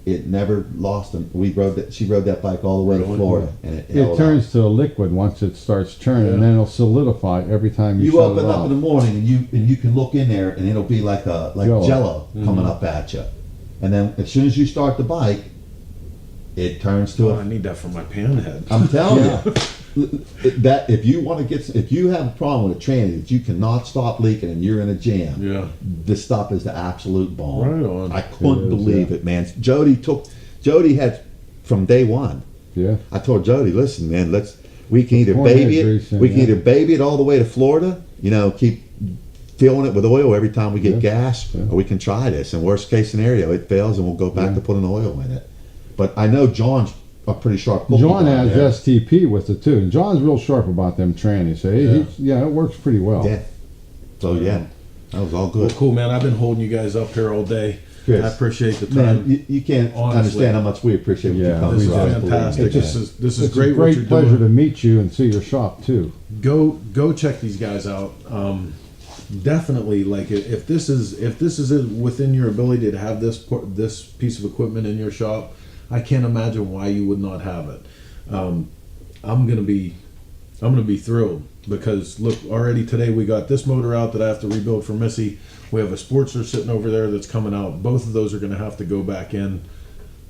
it never lost them? We rode that. She rode that bike all the way to Really? Florida, and it held It up. turns to a liquid once it starts churning, and then it'll solidify every time you You shut open it up off. in the morning and you can look in there and it'll be like Jello coming up at you, and then as soon as you start the bike, it turns to I need that for my panhead. I'm telling you that if you have a problem with a tranny that you cannot stop leaking and you're in a jam, Yeah. this stuff is the absolute bomb. Right on. I couldn't It is, believe yeah. it, man. Jody had from day one. Yeah. I told Jody, listen, man, we can either Corn baby head it, grease in, we can yeah. either baby it all the way to Florida, you know, keep filling it with oil every time we get Yeah. gas, Yeah. or we can try this. And worst case scenario, it fails and we'll go back Yeah. to putting oil in it. But I know John's a pretty sharp cookie John down has there. STP with it too, and John's real sharp about them trannies. So it works pretty well. Yeah. So yeah, that was all Well, good. cool, man. I've been holding you guys up here all day. Chris, I appreciate the time. Man, you can't Honestly. understand how much we appreciate what Yeah, you come This is we across. do. Believe me. fantastic. It's This is It's great. a what great you're pleasure doing. to meet you and see your shop too. Go check these guys out. Definitely, like if this is within your ability to have this piece of equipment in your shop, I can't imagine why you would not have it. I'm gonna be thrilled because look, already today we got this motor out that I have to rebuild for Missy. We have a Sportster sitting over there that's coming out. Both of those are gonna have to go back in.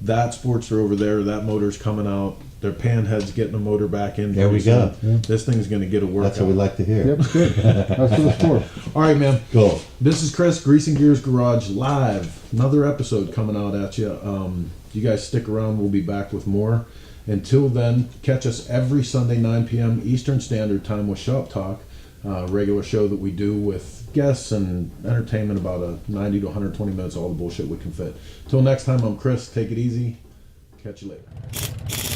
That Sportster over there, that motor's coming out. Their panhead's getting a motor back in. There we pretty go. soon. This thing's gonna get a workout. That's what we like to hear. Yep, good. That's what it's for. All right, man. Cool. This is Chris, Greasing Gears Garage live. Another episode coming out at you. You guys stick around. We'll be back with more. Until then, catch us every Sunday 9 p.m. Eastern Standard Time with Shop Talk, regular show that we do with guests and entertainment, about a 90 to 120 minutes, all the bullshit we can fit. Till next time, I'm Chris. Take it easy. Catch you later.